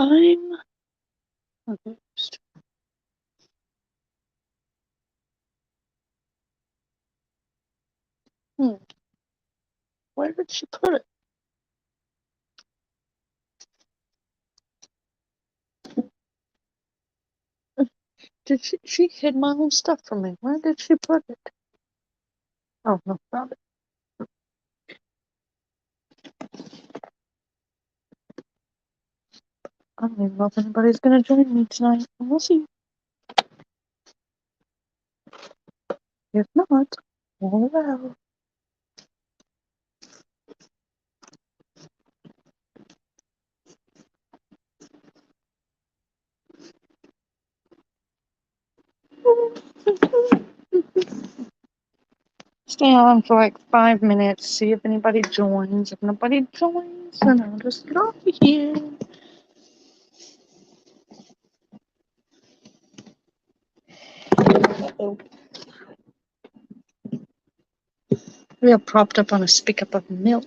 I'm confused. Where did she put it? Did she hid my own stuff from me? Where did she put it? Oh, no, found it. I don't even know if anybody's gonna join me tonight. We'll see. If not, oh well. Stay on for like 5 minutes, see if anybody joins. If nobody joins, then I'll just get off of here. Uh-oh. We are propped up on a spigot of milk.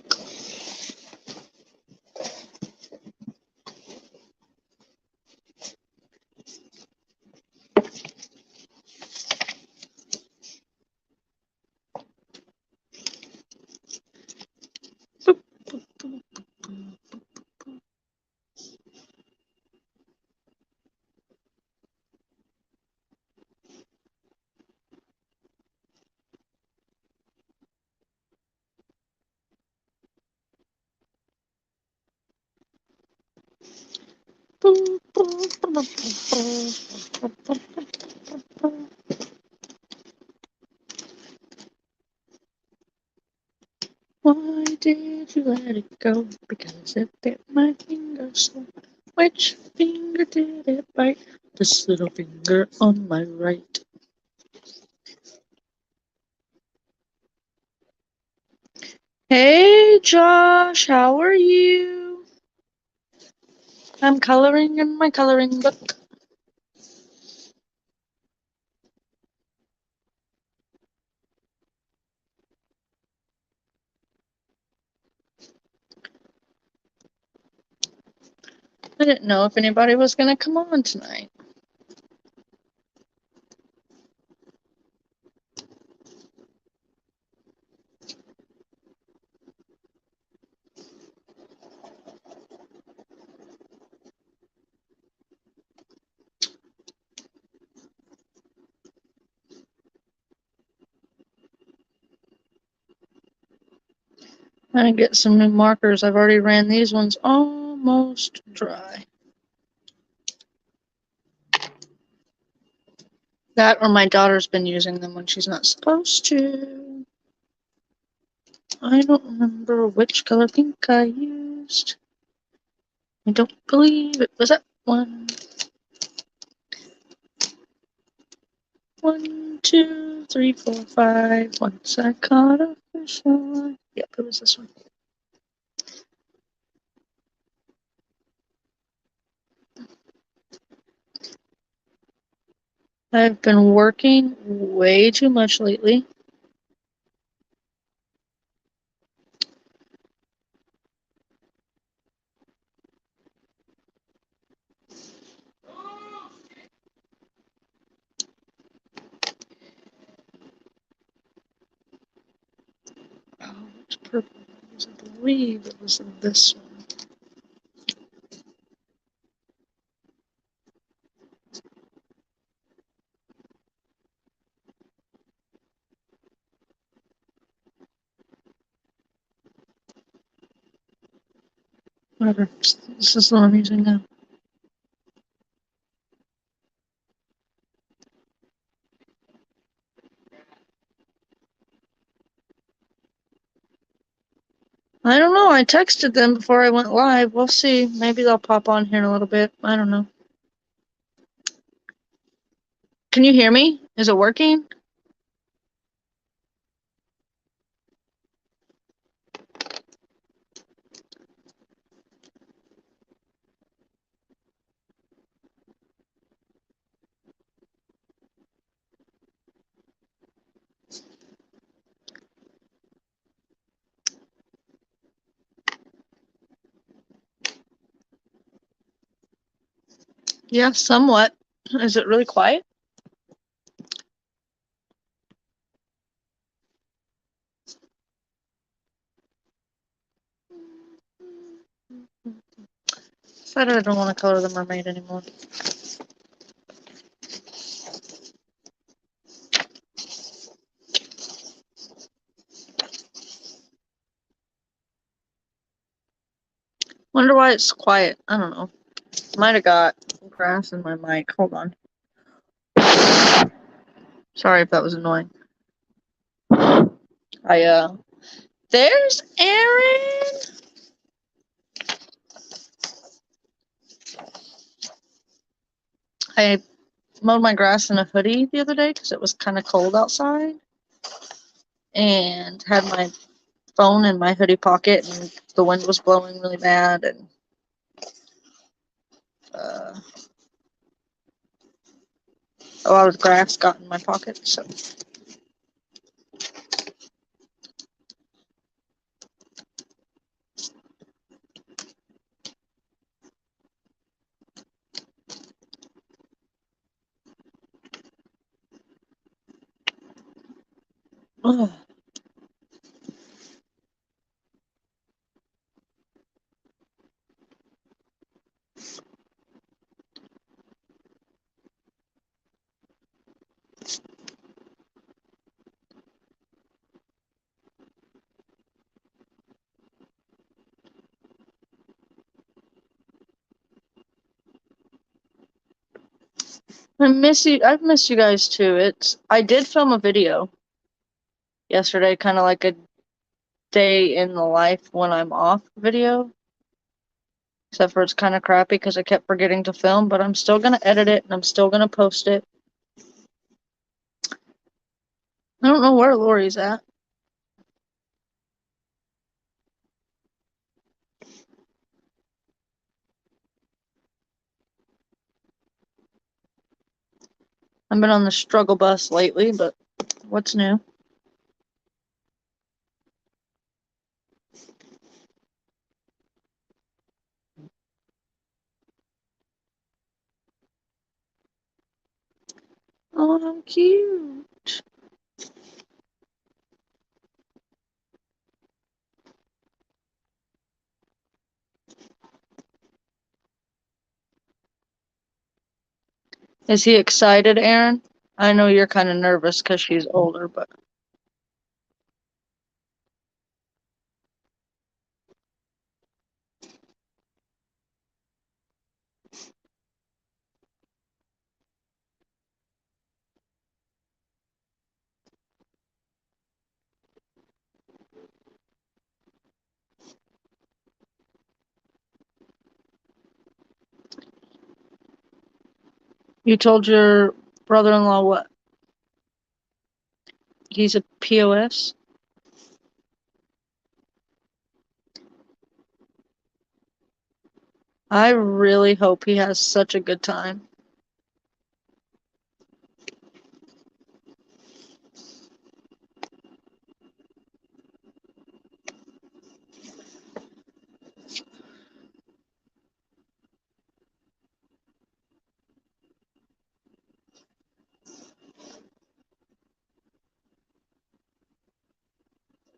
Why did you let it go? Because it bit my finger so. Which finger did it bite? This little finger on my right. Hey Josh, how are you? I'm coloring in my coloring book. I didn't know if anybody was going to come on tonight. I'm going to get some new markers. I've already ran these ones almost dry. That or my daughter's been using them when she's not supposed to. I don't remember which color pink I used. I don't believe it was that one. 1, 2, 3, 4, 5. Once I caught a fish. Yep, it was this one. I've been working way too much lately. Oh, which purple was I believe it was this one. Whatever. This is the one I'm using now. I don't know. I texted them before I went live. We'll see. Maybe they'll pop on here in a little bit. I don't know. Can you hear me? Is it working? Yeah, somewhat. Is it really quiet? Decided I don't want to color the mermaid anymore. Wonder why it's quiet. I don't know. Might have got grass in my mic. Hold on. Sorry if that was annoying. There's Aaron. I mowed my grass in a hoodie the other day because it was kind of cold outside, and had my phone in my hoodie pocket, and the wind was blowing really bad, and a lot of grass got in my pocket. So ugh. I miss you. I've missed you guys too. I did film a video yesterday, kind of like a day in the life when I'm off video. Except for it's kind of crappy because I kept forgetting to film, but I'm still gonna edit it and I'm still gonna post it. I don't know where Lori's at. I've been on the struggle bus lately, but what's new? Oh, how cute. Is he excited, Aaron? I know you're kind of nervous because she's older, but you told your brother-in-law what? He's a POS? I really hope he has such a good time.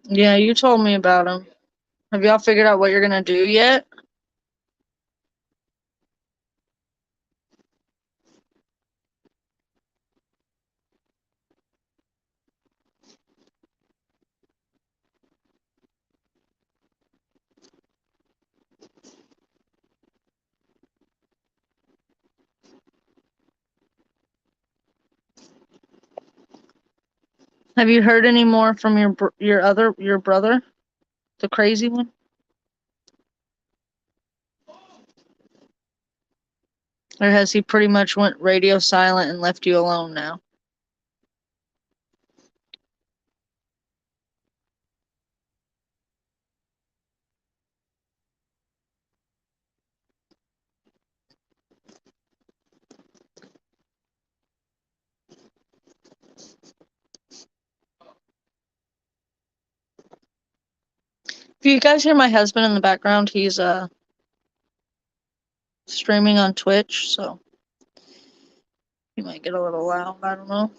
Yeah, you told me about him. Have y'all figured out what you're gonna do yet? Have you heard any more from your brother, the crazy one? Or has he pretty much went radio silent and left you alone now? If you guys hear my husband in the background, he's streaming on Twitch, so He might get a little loud. I don't know.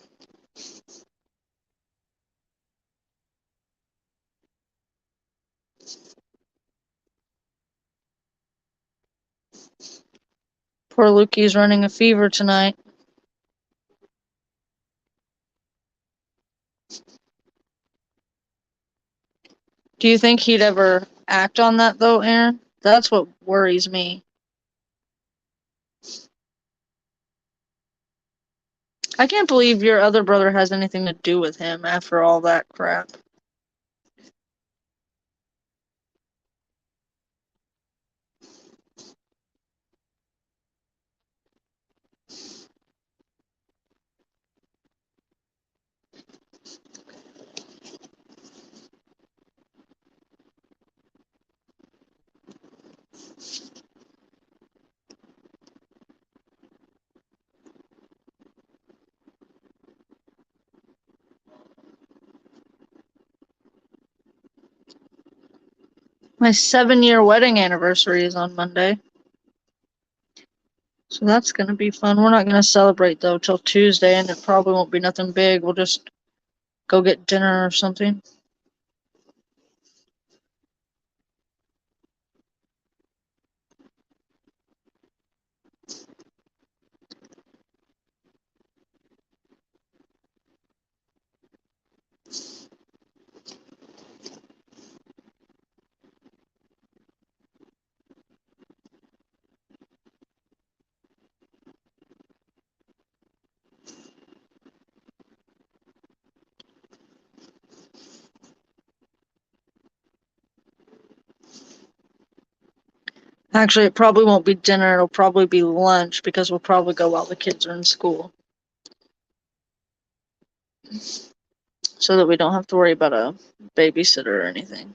Poor Lukey's running a fever tonight. Do you think he'd ever act on that, though, Aaron? That's what worries me. I can't believe your other brother has anything to do with him after all that crap. My 7-year wedding anniversary is on Monday. So that's going to be fun. We're not going to celebrate, though, till Tuesday, and it probably won't be nothing big. We'll just go get dinner or something. Actually, it probably won't be dinner. It'll probably be lunch because we'll probably go while the kids are in school. So that we don't have to worry about a babysitter or anything.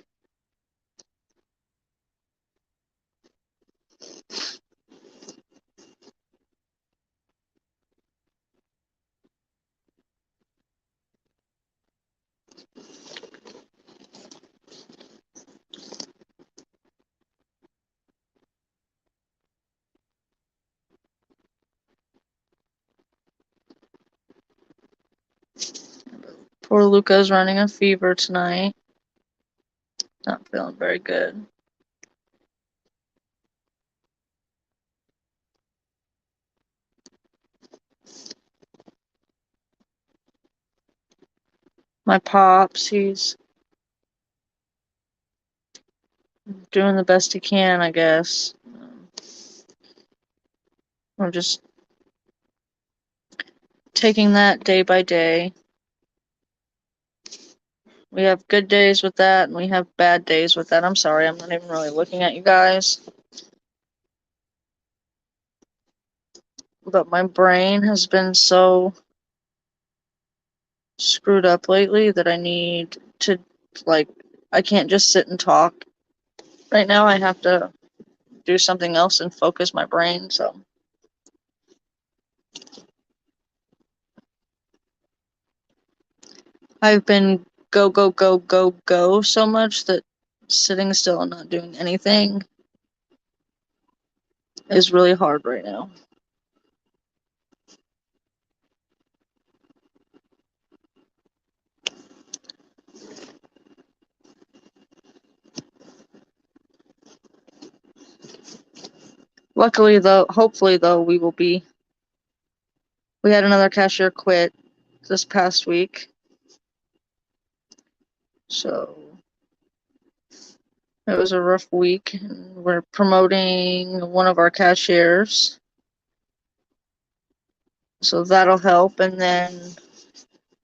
Poor Luca's running a fever tonight. Not feeling very good. My pops, he's doing the best he can, I guess. We're just taking that day by day. We have good days with that, and we have bad days with that. I'm sorry, I'm not even really looking at you guys. But my brain has been so screwed up lately that I need to, like, I can't just sit and talk. Right now, I have to do something else and focus my brain, so. I've been go, go, go, go, go so much that sitting still and not doing anything is really hard right now. Luckily, though, hopefully, though, we had another cashier quit this past week. So it was a rough week. And we're promoting one of our cashiers. So that'll help. And then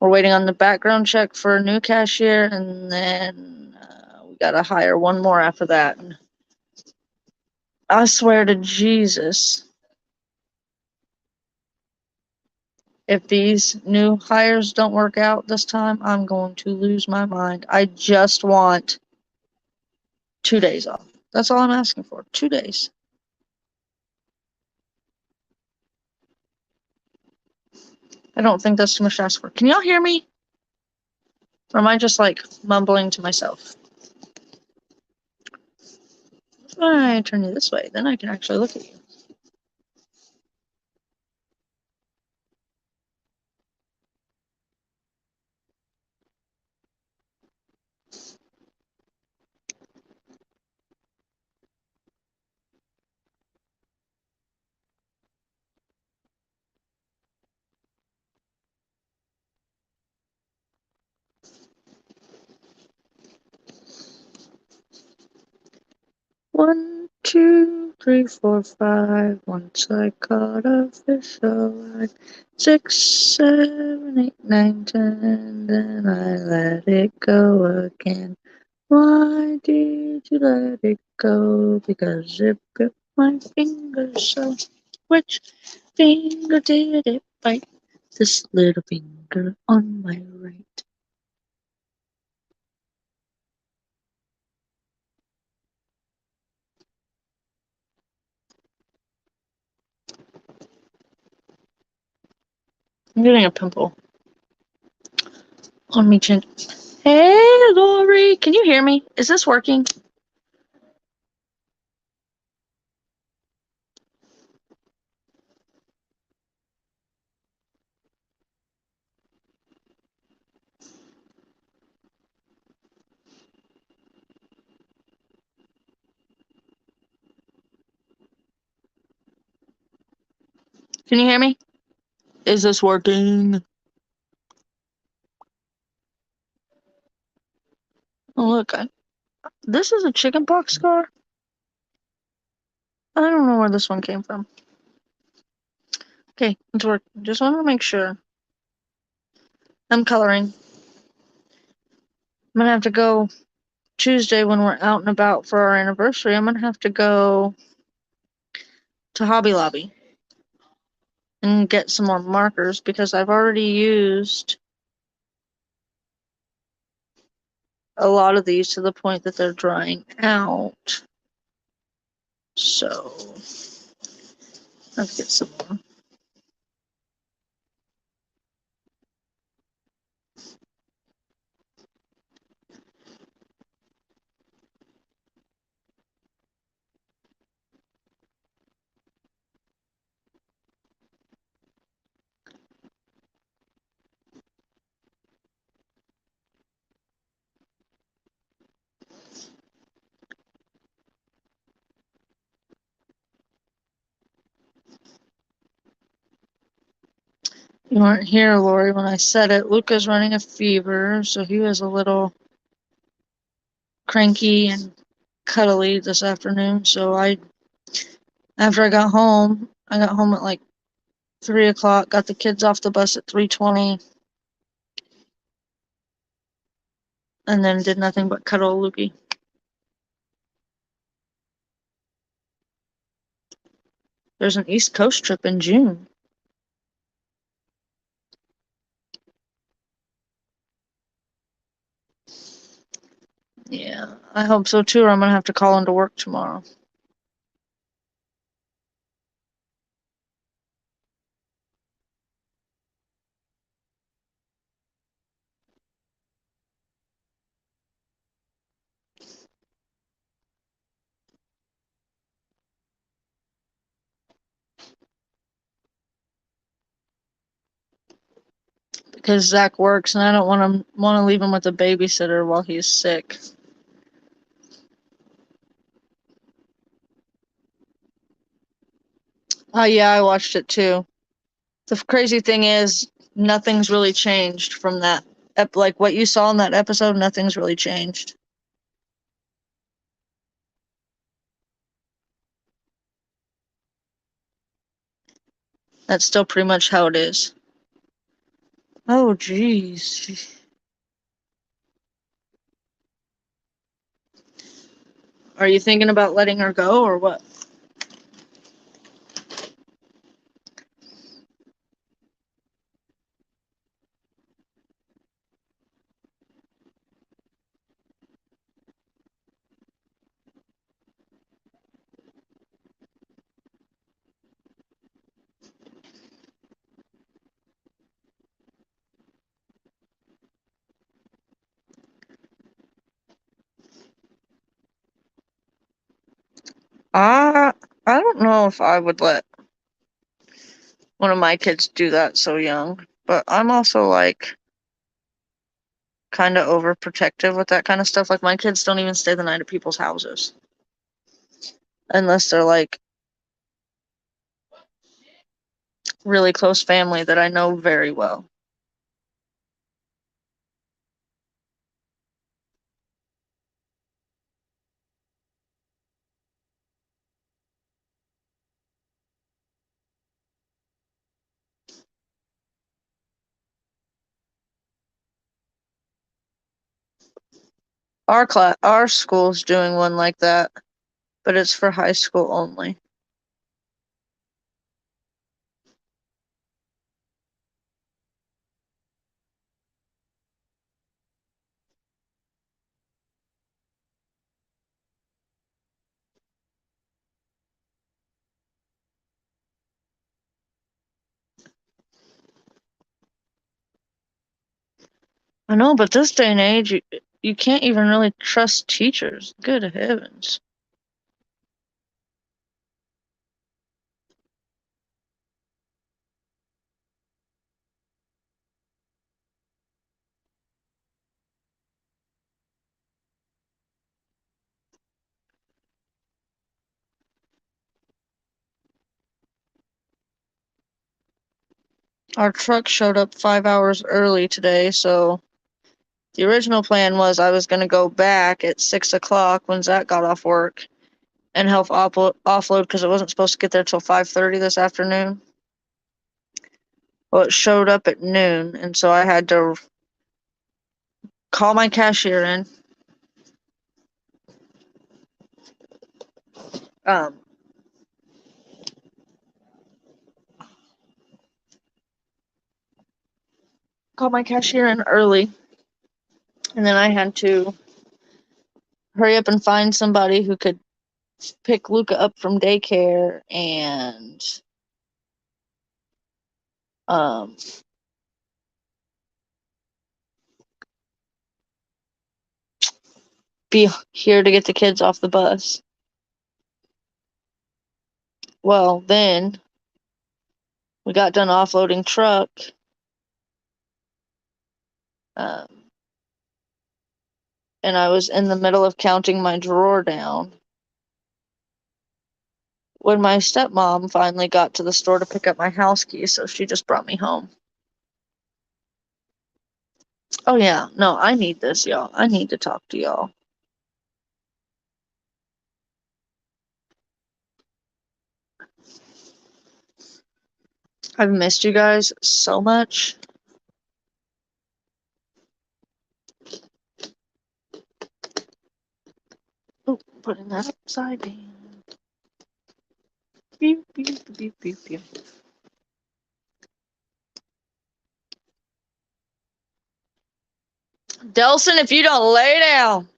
we're waiting on the background check for a new cashier. And then we got to hire one more after that. And I swear to Jesus, if these new hires don't work out this time, I'm going to lose my mind. I just want 2 days off. That's all I'm asking for. 2 days. I don't think that's too much to ask for. Can y'all hear me? Or am I just like mumbling to myself? If I turn you this way, then I can actually look at you. 1, 2, 3, 4, 5. Once I caught a fish alive. 6, 7, 8, 9, 10. Then I let it go again. Why did you let it go? Because it bit my finger so. Which finger did it bite? This little finger on my right. I'm getting a pimple on me chin. Hey, Lori, can you hear me? Is this working? Can you hear me? Is this working? Oh, look, this is a chickenpox scar. I don't know where this one came from. Okay, it's working. Just want to make sure. I'm coloring. I'm gonna have to go Tuesday when we're out and about for our anniversary. I'm gonna have to go to Hobby Lobby and get some more markers because I've already used a lot of these to the point that they're drying out. So, let's get some more. You weren't here, Lori, when I said it. Luca's running a fever, so he was a little cranky and cuddly this afternoon. So after I got home at like 3 o'clock, got the kids off the bus at 3:20, and then did nothing but cuddle Lukey. There's an East Coast trip in June. Yeah, I hope so too, or I'm gonna have to call into work tomorrow. Because Zach works and I don't want to leave him with a babysitter while he's sick. Oh yeah, I watched it too. The crazy thing is, nothing's really changed from that. Like what you saw in that episode, nothing's really changed. That's still pretty much how it is. Oh, jeez. Are you thinking about letting her go or what? I I don't know if I would let one of my kids do that so young, but I'm also like kind of overprotective with that kind of stuff. Like my kids don't even stay the night at people's houses unless they're like really close family that I know very well. Our school's doing one like that, but it's for high school only. I know, but this day and age, you can't even really trust teachers. Good heavens. Our truck showed up 5 hours early today, so the original plan was I was going to go back at 6 o'clock when Zach got off work and help offload because it wasn't supposed to get there till 5:30 this afternoon. Well, it showed up at noon, and so I had to call my cashier in, um, call my cashier in early, and then I had to hurry up and find somebody who could pick Luca up from daycare and um, be here to get the kids off the bus. Well, then we got done offloading truck, um, and I was in the middle of counting my drawer down when my stepmom finally got to the store to pick up my house keys, so she just brought me home. Oh yeah, no, I need this, y'all. I need to talk to y'all. I've missed you guys so much. Oh, putting that upside down. Beep, beep, beep, beep, beep. Delson, if you don't lay down.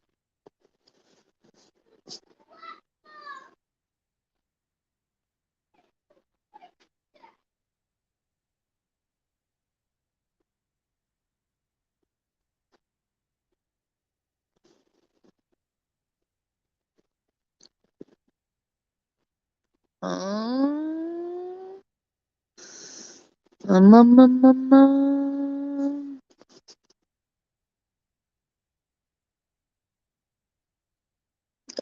Um, um, um, um, um.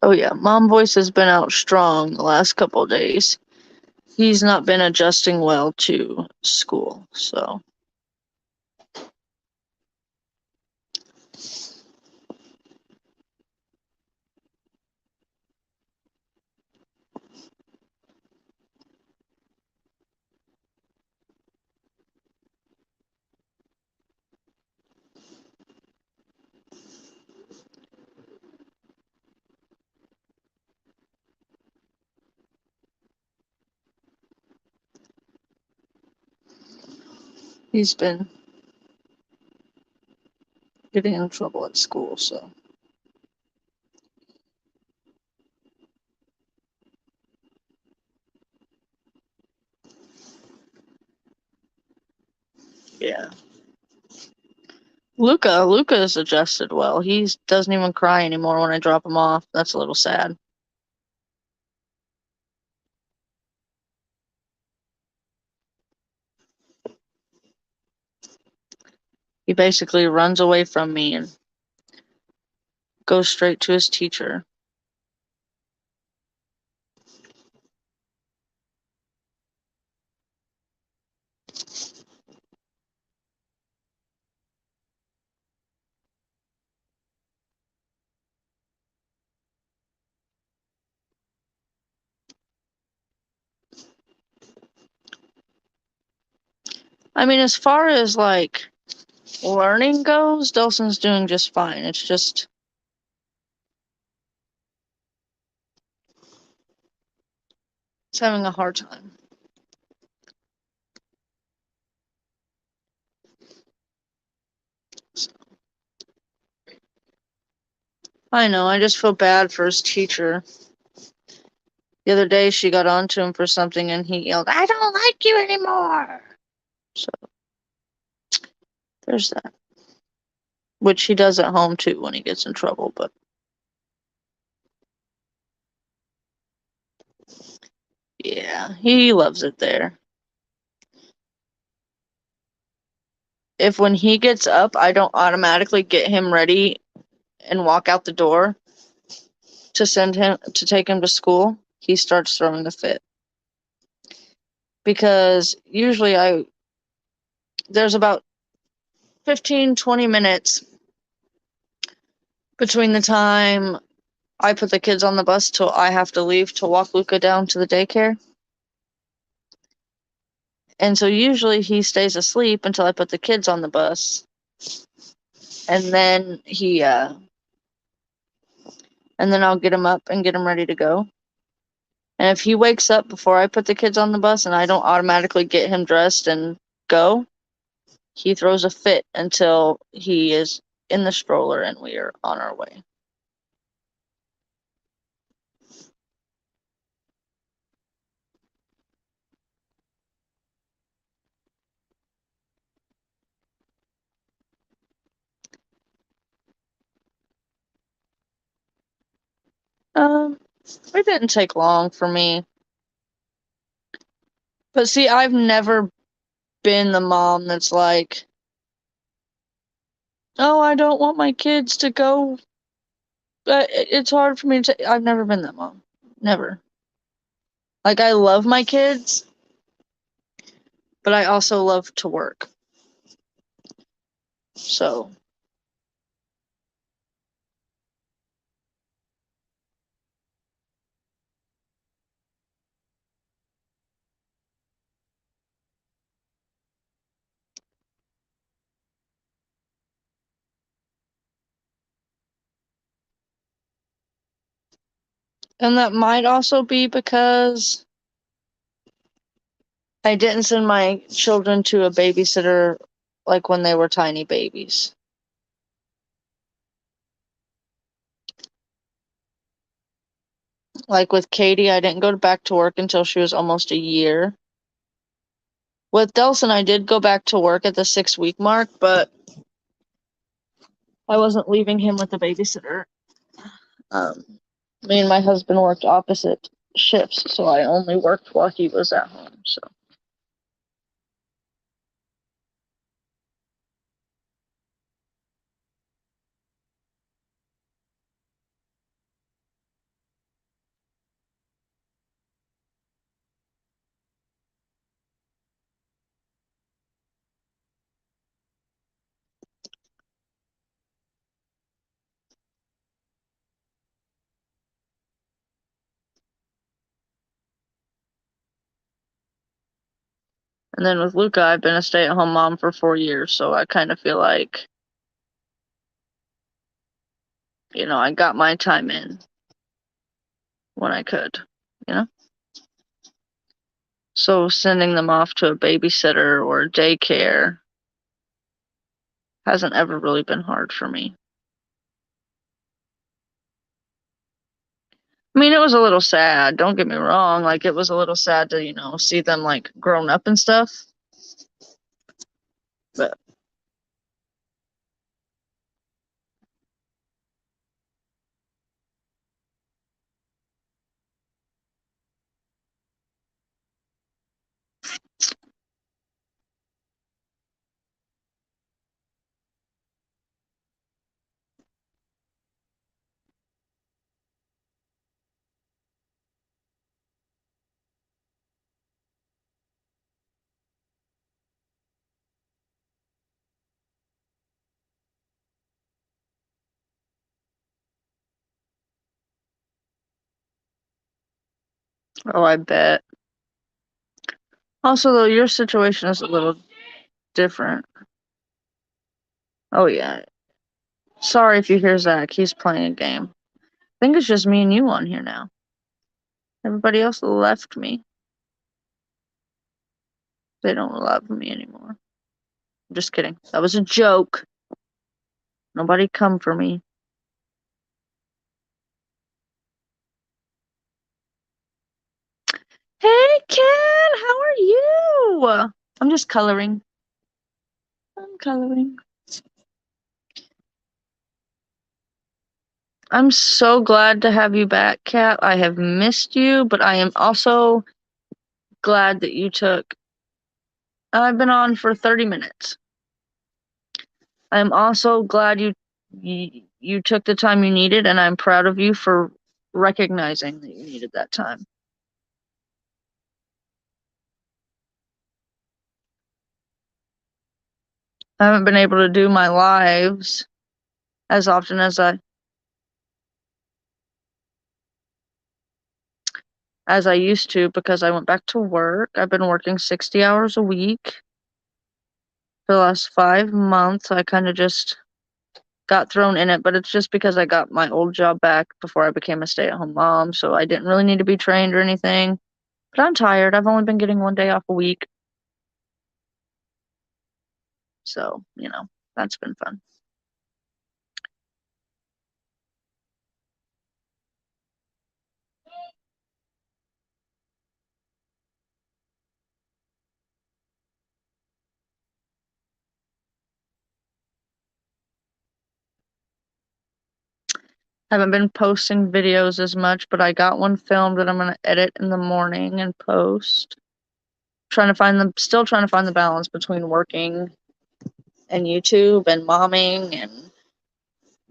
Oh yeah, mom voice has been out strong the last couple of days. He's not been adjusting well to school, so. He's been getting in trouble at school, so. Yeah. Luca is adjusted well. He doesn't even cry anymore when I drop him off. That's a little sad. He basically runs away from me and goes straight to his teacher. I mean, as far as like learning goes, Delson's doing just fine. It's just It's having a hard time. So, I know, I just feel bad for his teacher. The other day she got onto him for something and he yelled, "I don't like you anymore!" So, there's that. Which he does at home too when he gets in trouble, but yeah, he loves it there. If when he gets up, I don't automatically get him ready and walk out the door to take him to school, he starts throwing a fit. Because usually there's about 15-20 minutes between the time I put the kids on the bus till I have to leave to walk Luca down to the daycare. And so usually he stays asleep until I put the kids on the bus. And then and then I'll get him up and get him ready to go. And if he wakes up before I put the kids on the bus and I don't automatically get him dressed and go, he throws a fit until he is in the stroller and we are on our way. It didn't take long for me. But see, I've never been the mom that's like, "Oh, I don't want my kids to go. It's hard for me to." I've never been that mom. Never. Like, I love my kids, but I also love to work. So, and that might also be because I didn't send my children to a babysitter like when they were tiny babies. Like with Katie, I didn't go back to work until she was almost a year. With Delson, I did go back to work at the 6-week mark, but I wasn't leaving him with a babysitter. Me and my husband worked opposite shifts, so I only worked while he was at home. So, and then with Luca, I've been a stay-at-home mom for 4 years, so I kind of feel like, I got my time in when I could, you know? So sending them off to a babysitter or daycare hasn't ever really been hard for me. I mean, it was a little sad, don't get me wrong. Like, it was a little sad to, see them, like, grown up and stuff. But, oh, I bet. Also, though, your situation is a little different. Oh, yeah. Sorry if you hear Zach. He's playing a game. I think it's just me and you on here now. Everybody else left me. They don't love me anymore. I'm just kidding. That was a joke. Nobody come for me. Hey, Ken, how are you? I'm just coloring. I'm coloring. I'm so glad to have you back, Kat. I have missed you, but I am also glad that you took. I've been on for 30 minutes. I'm also glad you took the time you needed, and I'm proud of you for recognizing that you needed that time. I haven't been able to do my lives as often as I used to because I went back to work. I've been working 60 hours a week for the last 5 months. I kind of just got thrown in it, but it's just because I got my old job back before I became a stay-at-home mom, so I didn't really need to be trained or anything. But I'm tired. I've only been getting 1 day off a week. So, that's been fun. Haven't been posting videos as much, but I got one filmed that I'm gonna edit in the morning and post. Still trying to find the balance between working and YouTube and momming and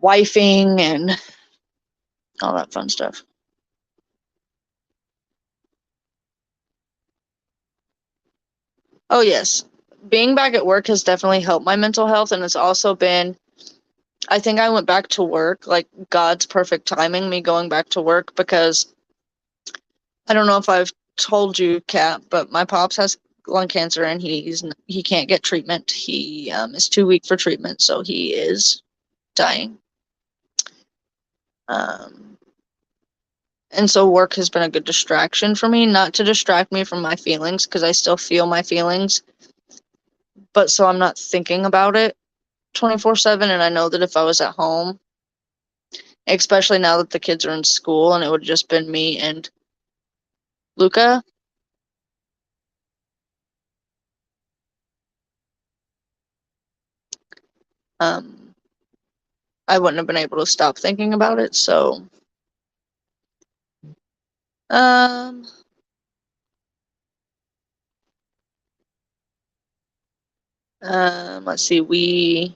wifing and all that fun stuff. Oh yes. Being back at work has definitely helped my mental health, and it's also been, I think I went back to work, like God's perfect timing, me going back to work, because I don't know if I've told you, Kat, but my pops has lung cancer and he can't get treatment. He is too weak for treatment, so he is dying. Um, and so work has been a good distraction for me, not to distract me from my feelings because I still feel my feelings, but so I'm not thinking about it 24/7. And I know that if I was at home, especially now that the kids are in school and it would have just been me and Luca, um, I wouldn't have been able to stop thinking about it. So, um, let's see,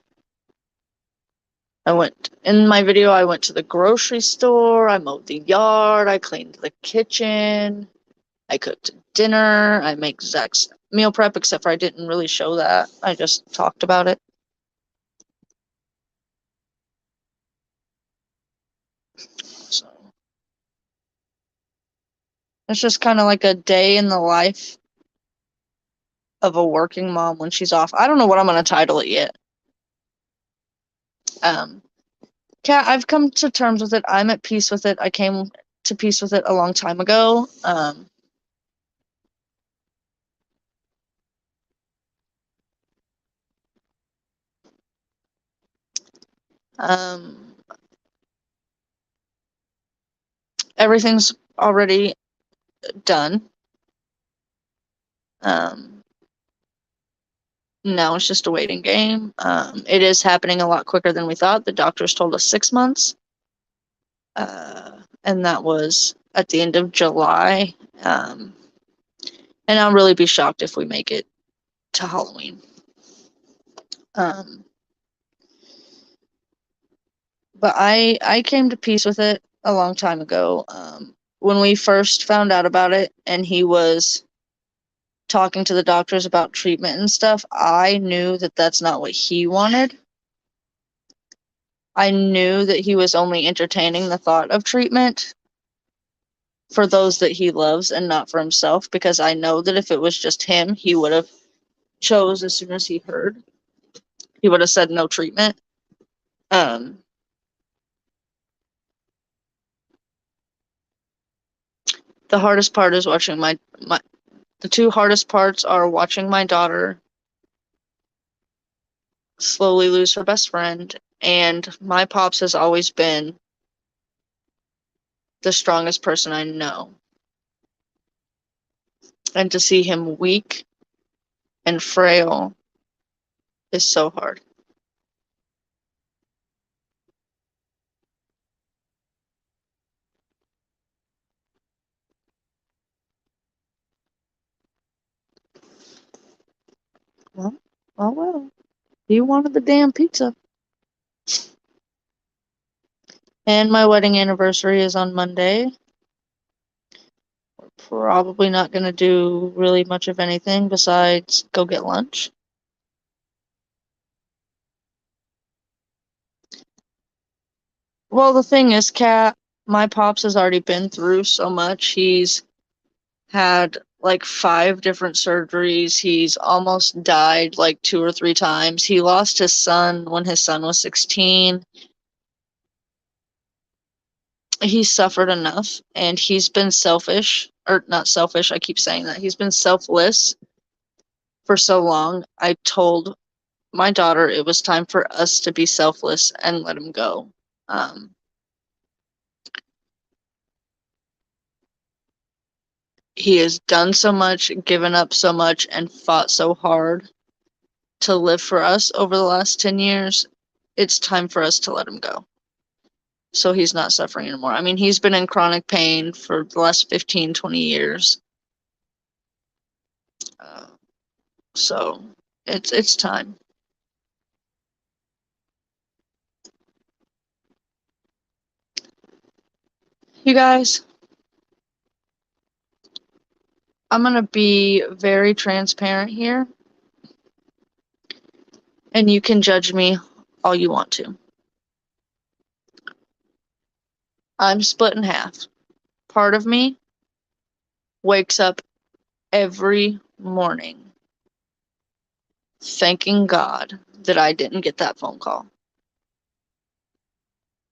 I went in my video, I went to the grocery store, I mowed the yard, I cleaned the kitchen, I cooked dinner, I make Zach's meal prep, except for I didn't really show that. I just talked about it. So it's just kind of like a day in the life of a working mom when she's off. I don't know what I'm gonna title it yet. Um, Kat, I've come to terms with it. I'm at peace with it. I came to peace with it a long time ago. Um, Everything's already done. Um, Now it's just a waiting game. It is happening a lot quicker than we thought. The doctors told us 6 months, and that was at the end of July. And I'll really be shocked if we make it to Halloween. Um, but I came to peace with it a long time ago. When we first found out about it, and he was talking to the doctors about treatment and stuff, I knew that that's not what he wanted. I knew that he was only entertaining the thought of treatment for those that he loves and not for himself, because I know that if it was just him, he would have chose as soon as he heard. He would have said no treatment. Um, the hardest part is watching my The two hardest parts are watching my daughter slowly lose her best friend, and my pops has always been the strongest person I know. And to see him weak and frail is so hard. Well, oh well. He wanted the damn pizza. And my wedding anniversary is on Monday. We're probably not going to do really much of anything besides go get lunch. Well, the thing is, Kat, my pops has already been through so much. He's had like 5 different surgeries. He's almost died like 2 or 3 times. He lost his son when his son was 16. He suffered enough, and he's been selfish, or not selfish, I keep saying that. He's been selfless for so long. I told my daughter it was time for us to be selfless and let him go. He has done so much, given up so much, and fought so hard to live for us over the last 10 years. It's time for us to let him go. So he's not suffering anymore. I mean, he's been in chronic pain for the last 15, 20 years. Uh, so it's time. You guys, I'm going to be very transparent here, and you can judge me all you want to. I'm split in half. Part of me wakes up every morning thanking God that I didn't get that phone call.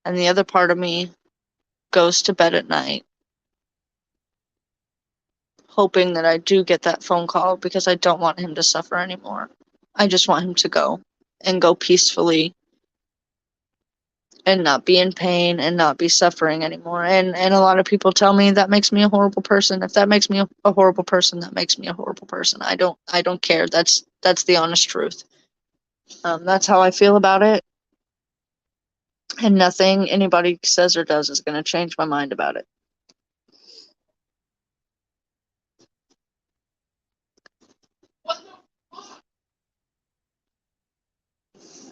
And the other part of me goes to bed at night hoping that I do get that phone call because I don't want him to suffer anymore. I just want him to go and go peacefully and not be in pain and not be suffering anymore. And a lot of people tell me that makes me a horrible person. If that makes me a horrible person, that makes me a horrible person. I don't care. That's the honest truth. That's how I feel about it. And nothing anybody says or does is going to change my mind about it.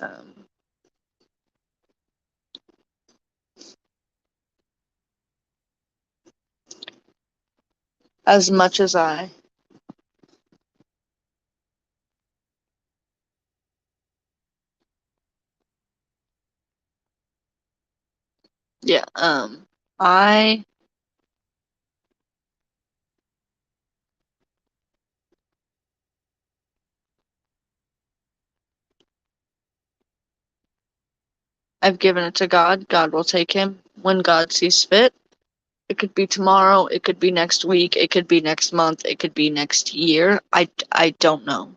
Um, as much as yeah, I I've given it to God. God will take him when God sees fit. It could be tomorrow, it could be next week, it could be next month, it could be next year. I don't know.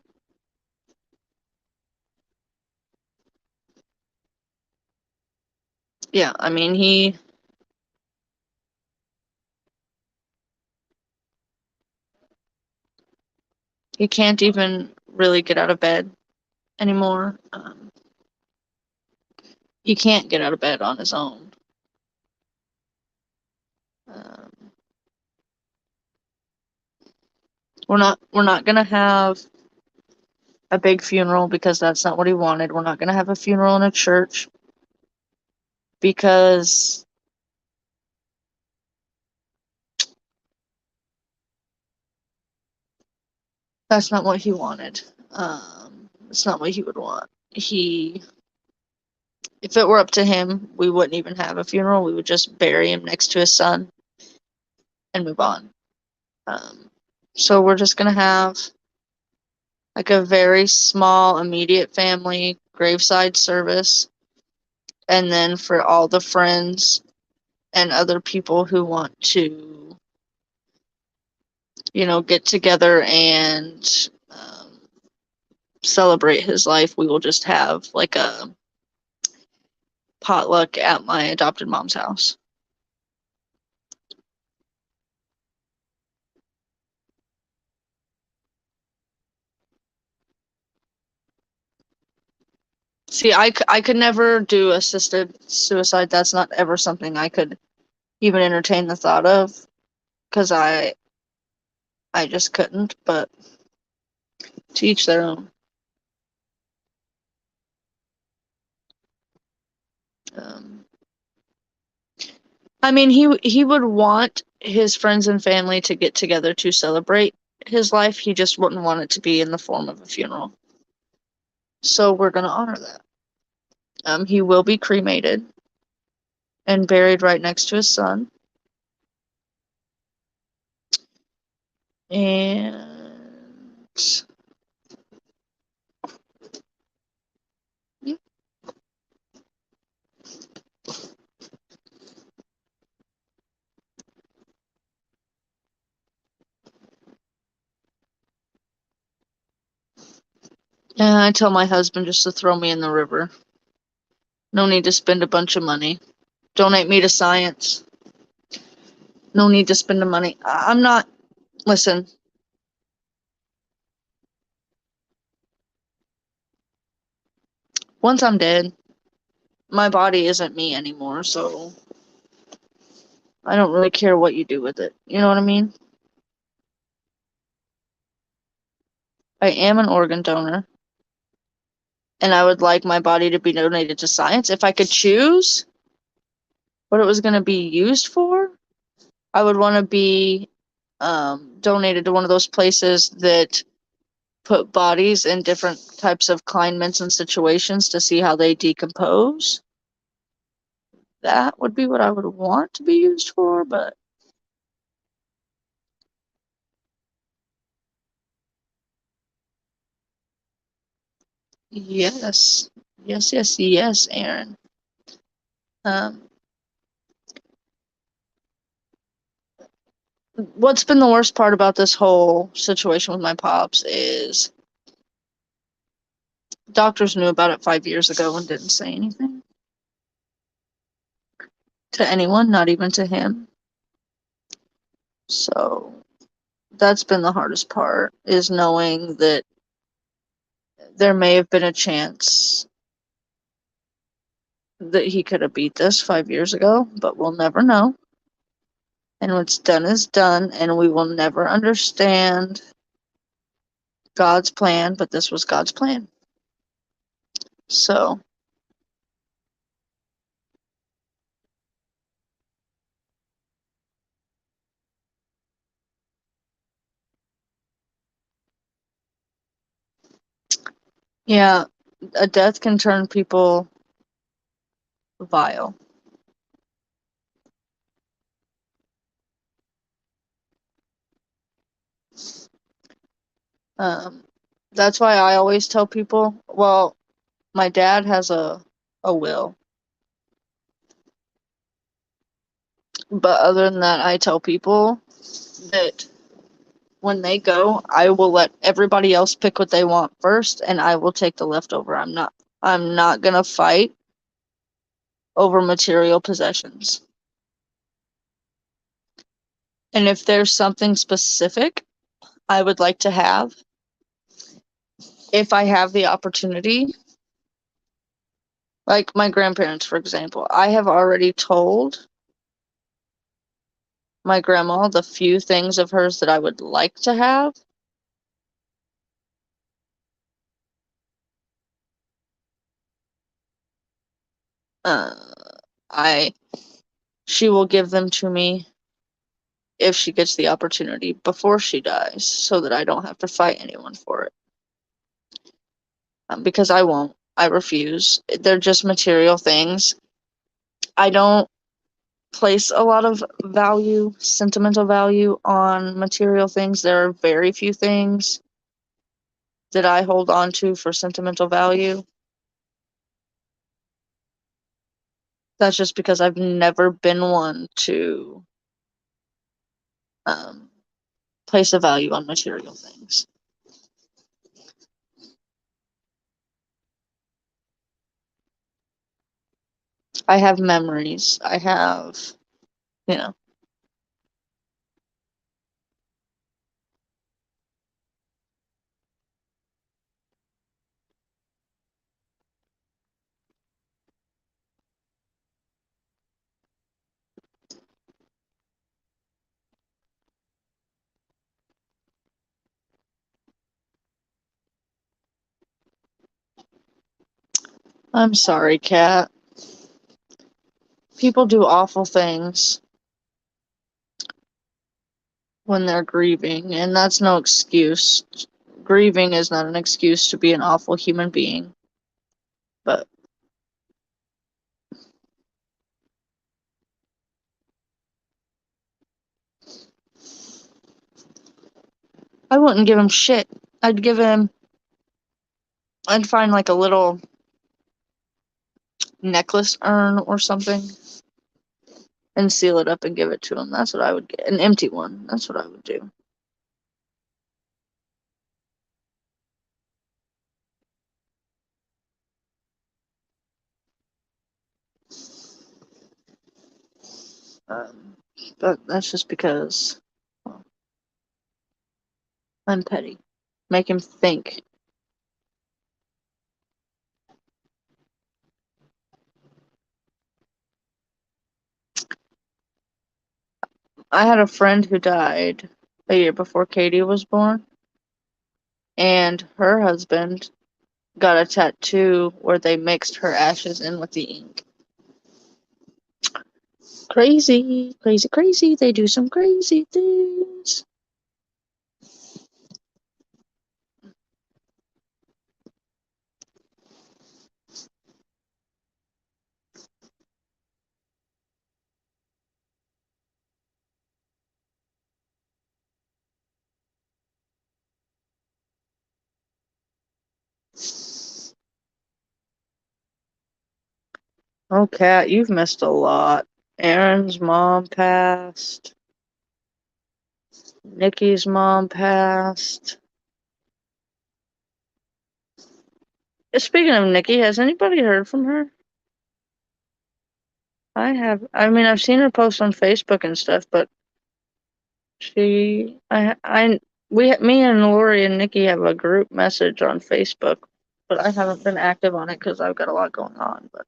Yeah, I mean he can't even really get out of bed anymore. He can't get out of bed on his own. Um, we're not gonna have a big funeral because that's not what he wanted. We're not gonna have a funeral in a church because that's not what he wanted. It's not what he would want. If it were up to him, we wouldn't even have a funeral. We would just bury him next to his son and move on. So we're just gonna have like a very small, immediate family graveside service, and then for all the friends and other people who want to get together and celebrate his life. We will just have like a potluck at my adopted mom's house. See, I could never do assisted suicide. That's not ever something I could even entertain the thought of because I just couldn't. But to each their own. Um, I mean, he would want his friends and family to get together to celebrate his life. He just wouldn't want it to be in the form of a funeral. So we're gonna honor that. He will be cremated and buried right next to his son. And yeah. And I tell my husband just to throw me in the river. No need to spend a bunch of money. Donate me to science. No need to spend the money. I'm not, listen, once I'm dead, my body isn't me anymore, so I don't really care what you do with it. You know what I mean? I am an organ donor, and I would like my body to be donated to science. If I could choose what it was going to be used for, I would want to be donated to one of those places that put bodies in different types of climates and situations to see how they decompose. That would be what I would want to be used for, but yes, yes, yes, yes, Aaron. Um, what's been the worst part about this whole situation with my pops is doctors knew about it 5 years ago and didn't say anything to anyone, not even to him. So that's been the hardest part, is knowing that there may have been a chance that he could have beat this 5 years ago, but we'll never know. And what's done is done, and we will never understand God's plan, but this was God's plan. So, yeah, a death can turn people vile. Um, that's why I always tell people, well, my dad has a will, but other than that, I tell people that when they go, I will let everybody else pick what they want first, and I will take the leftover. I'm not gonna fight over material possessions. And if there's something specific I would like to have, if I have the opportunity, like my grandparents, for example, I have already told my grandma the few things of hers that I would like to have. Uh, I She will give them to me if she gets the opportunity before she dies, so that I don't have to fight anyone for it. Because I won't. I refuse. They're just material things. I don't place a lot of value, sentimental value, on material things. There are very few things that I hold on to for sentimental value. That's just because I've never been one to um, place a value on material things. I have memories. I have, you know. I'm sorry, Kat. People do awful things when they're grieving, and that's no excuse. Grieving is not an excuse to be an awful human being. But I wouldn't give him shit. I'd give him, I'd find like a little necklace urn or something and seal it up and give it to him. That's what I would get. An empty one. That's what I would do. Um, but that's just because, well, I'm petty. Make him think. I had a friend who died a year before Katie was born, and her husband got a tattoo where they mixed her ashes in with the ink. Crazy, crazy, crazy. They do some crazy things. Oh, Kat, you've missed a lot. Aaron's mom passed. Nikki's mom passed. Speaking of Nikki, has anybody heard from her? I have. I mean, I've seen her post on Facebook and stuff, but me and Lori and Nikki have a group message on Facebook, but I haven't been active on it because I've got a lot going on. But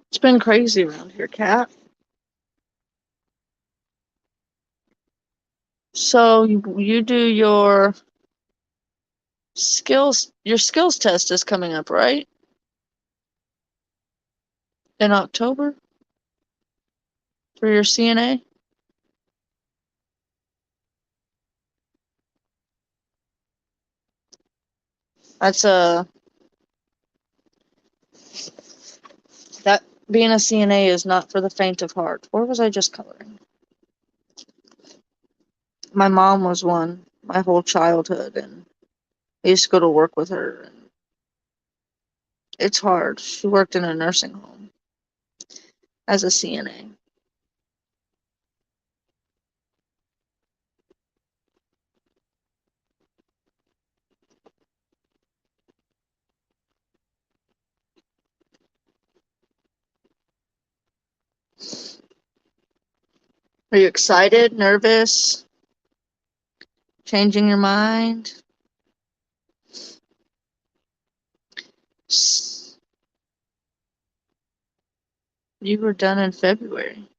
it's been crazy around here, Kat. So you do your skills test is coming up, right? In October for your CNA? That's that being a CNA is not for the faint of heart. Or was I just coloring? My mom was one my whole childhood, and I used to go to work with her. And it's hard. She worked in a nursing home as a CNA. Are you excited, nervous, changing your mind? You were done in February.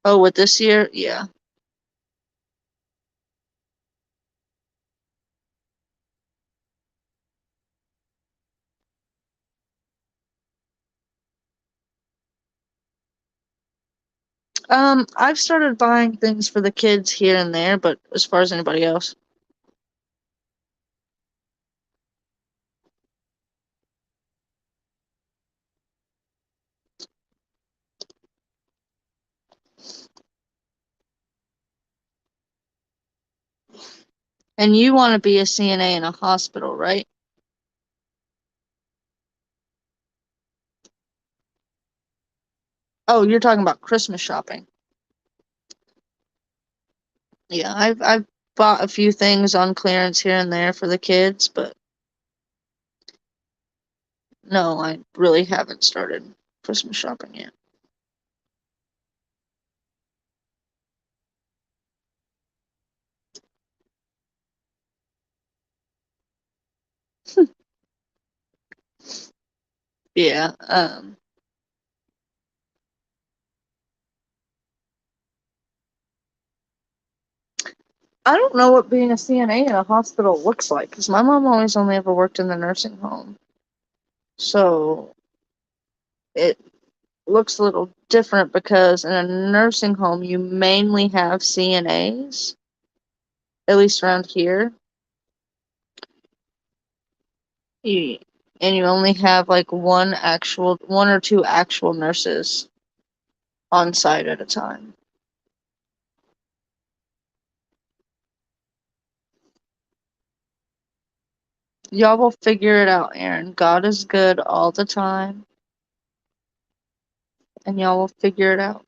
Oh, with this year? Yeah. I've started buying things for the kids here and there, but as far as anybody else, And you want to be a CNA in a hospital, right? Oh, you're talking about Christmas shopping. Yeah, I've bought a few things on clearance here and there for the kids, but no, I really haven't started Christmas shopping yet. Yeah, I don't know what being a CNA in a hospital looks like because my mom always only ever worked in the nursing home. So it looks a little different because in a nursing home, you mainly have CNAs, at least around here. You, and you only have like one or two actual nurses on site at a time. Y'all will figure it out, Aaron. God is good all the time, and y'all will figure it out.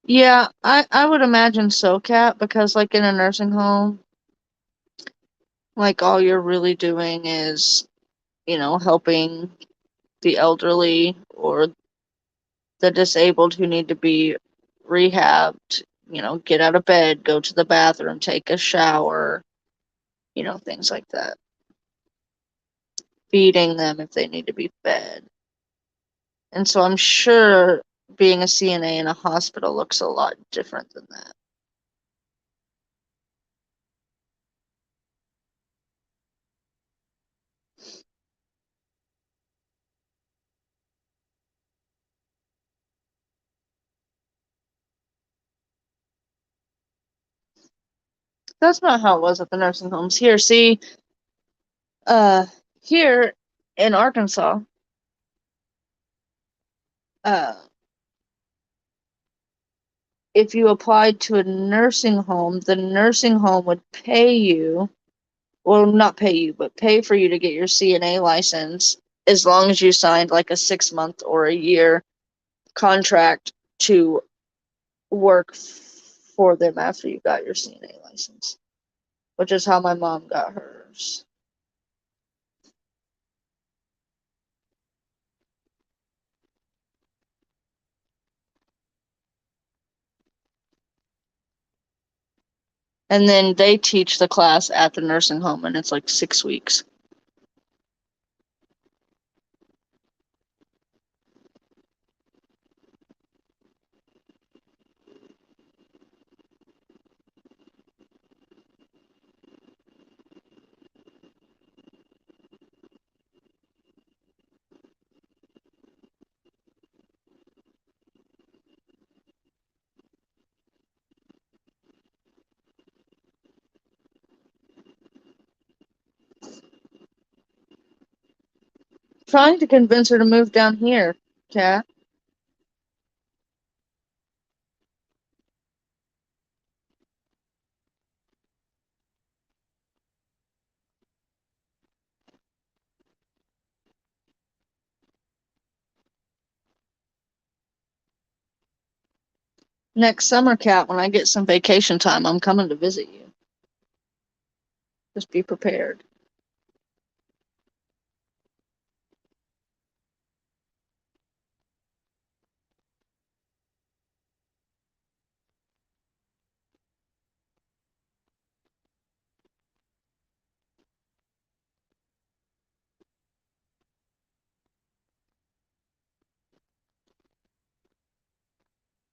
Yeah, I would imagine so, Kat, because like in a nursing home, like all you're really doing is, helping the elderly or the disabled who need to be rehabbed, get out of bed, go to the bathroom, take a shower, things like that. Feeding them if they need to be fed. And so I'm sure being a CNA in a hospital looks a lot different than that. That's not how it was at the nursing homes here. See, uh, here in Arkansas, uh, if you applied to a nursing home, the nursing home would pay you, well, not pay you, but pay for you to get your CNA license as long as you signed like a 6 month or a year contract to work for them after you got your CNA license, which is how my mom got hers. And then they teach the class at the nursing home, and it's like 6 weeks. Trying to convince her to move down here, Kat. Next summer, Kat, when I get some vacation time, I'm coming to visit you. Just be prepared.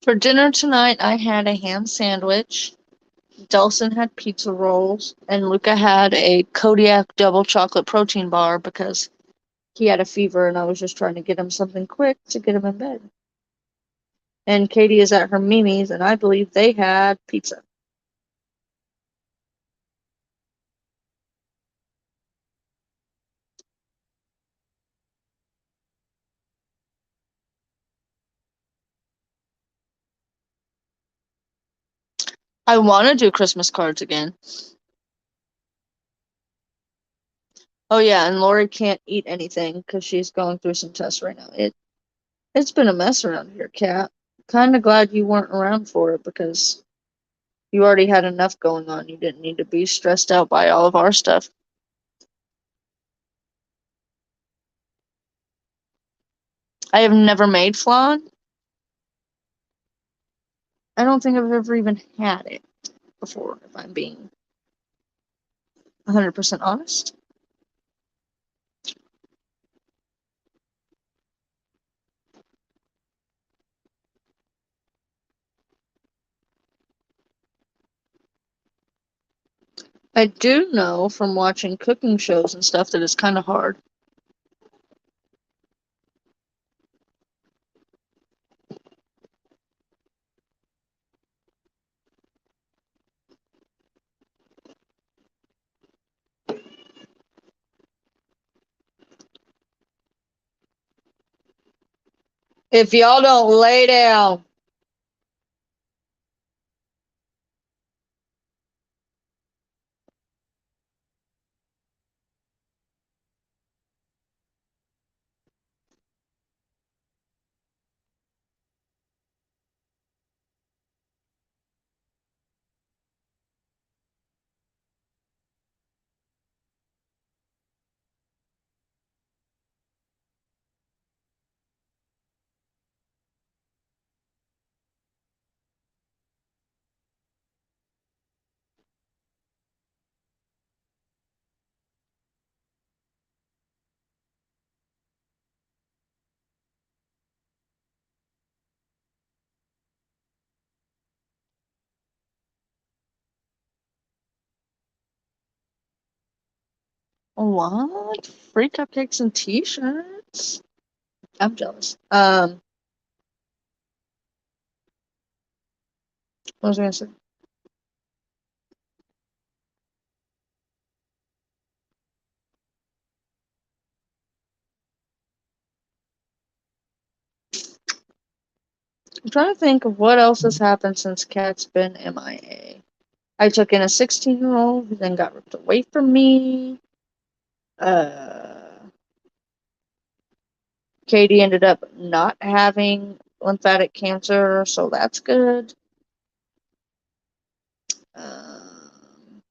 For dinner tonight, I had a ham sandwich. Delson had pizza rolls, and Luca had a Kodiak double chocolate protein bar because he had a fever and I was just trying to get him something quick to get him in bed. And Katie is at her Mimi's, and I believe they had pizza. I want to do Christmas cards again. Oh yeah, and Lori can't eat anything because she's going through some tests right now. It's been a mess around here, Kat. Kind of glad you weren't around for it because you already had enough going on. You didn't need to be stressed out by all of our stuff. I have never made flan. I don't think I've ever even had it before, if I'm being 100% honest. I do know from watching cooking shows and stuff that it's kind of hard. If y'all don't lay down. What? Free cupcakes and t-shirts? I'm jealous. What was I gonna say? I'm trying to think of what else has happened since Kat's been MIA. I took in a 16-year-old who then got ripped away from me. Katie ended up not having lymphatic cancer, so that's good. Um,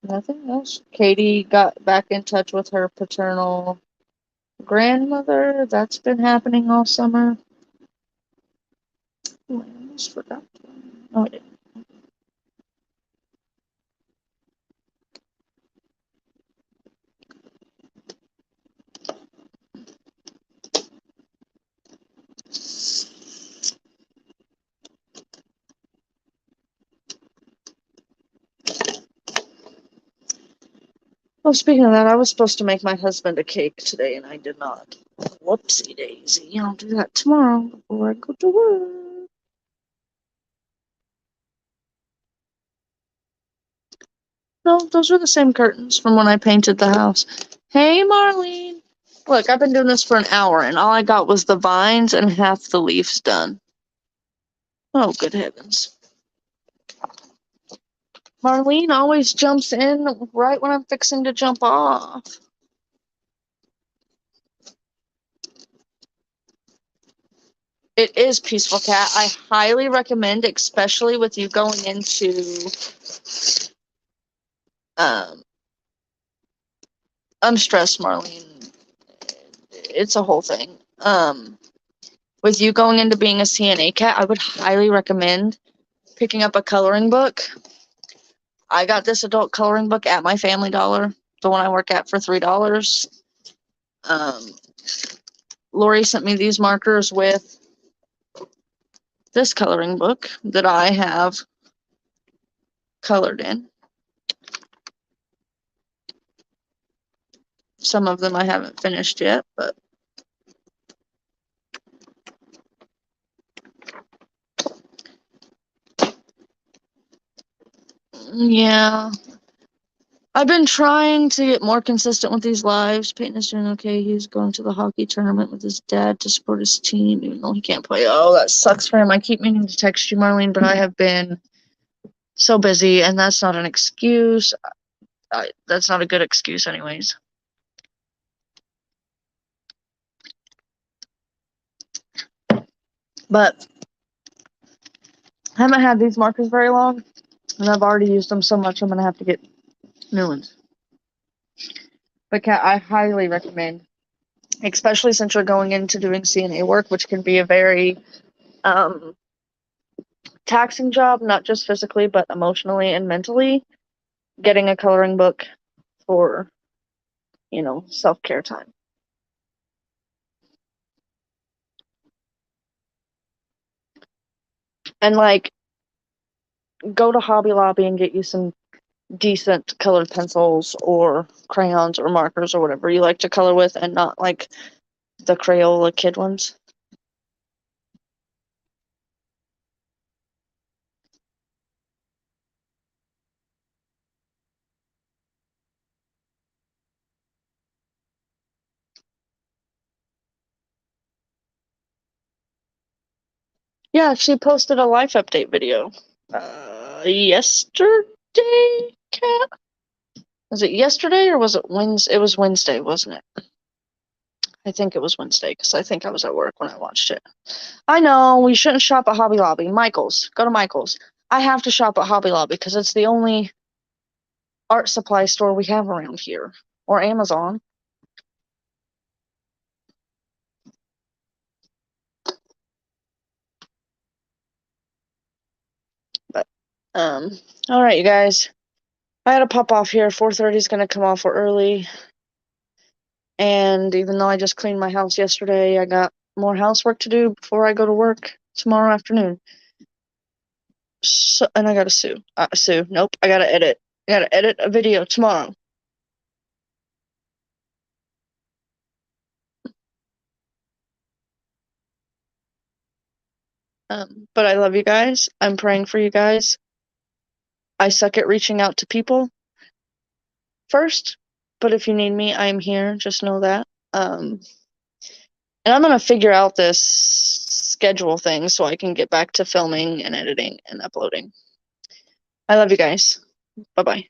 Nothing else. Katie got back in touch with her paternal grandmother. That's been happening all summer. Oh, I almost forgot. Oh, I didn't. Oh, speaking of that, I was supposed to make my husband a cake today, and I did not. Whoopsie daisy. I'll do that tomorrow before I go to work. No, those are the same curtains from when I painted the house. Hey, Marlene. Look, I've been doing this for an hour, and all I got was the vines and half the leaves done. Oh, good heavens. Marlene always jumps in right when I'm fixing to jump off. It is peaceful, Cat. I highly recommend, especially with you going into um, unstressed, Marlene. It's a whole thing. With you going into being a CNA cat, I would highly recommend picking up a coloring book. I got this adult coloring book at my Family Dollar, the one I work at, for $3. Um, Lori sent me these markers with this coloring book that I have colored in. Some of them I haven't finished yet, but yeah. I've been trying to get more consistent with these lives. Peyton is doing okay. He's going to the hockey tournament with his dad to support his team, even though he can't play. Oh, that sucks for him. I keep meaning to text you, Marlene, but I have been so busy, and that's not an excuse. That's not a good excuse, anyways. But I haven't had these markers very long, and I've already used them so much I'm going to have to get new ones. But Kat, I highly recommend, especially since you're going into doing CNA work, which can be a very taxing job, not just physically, but emotionally and mentally, getting a coloring book for, self-care time. And, go to Hobby Lobby and get you some decent colored pencils or crayons or markers or whatever you like to color with, and not, the Crayola kid ones. Yeah, she posted a life update video. Yesterday, Kat? Was it yesterday or was it Wednesday? It was Wednesday, wasn't it? I think it was Wednesday because I think I was at work when I watched it. I know we shouldn't shop at Hobby Lobby. Michael's. Go to Michael's. I have to shop at Hobby Lobby because it's the only art supply store we have around here. Or Amazon. But, alright, you guys. I had to pop off here. 4:30 is going to come off early. And even though I just cleaned my house yesterday, I got more housework to do before I go to work tomorrow afternoon. So, and I gotta sue. Nope, I gotta edit. I gotta edit a video tomorrow. But I love you guys. I'm praying for you guys. I suck at reaching out to people first, but if you need me, I'm here. Just know that. And I'm gonna figure out this schedule thing so I can get back to filming and editing and uploading. I love you guys. Bye-bye.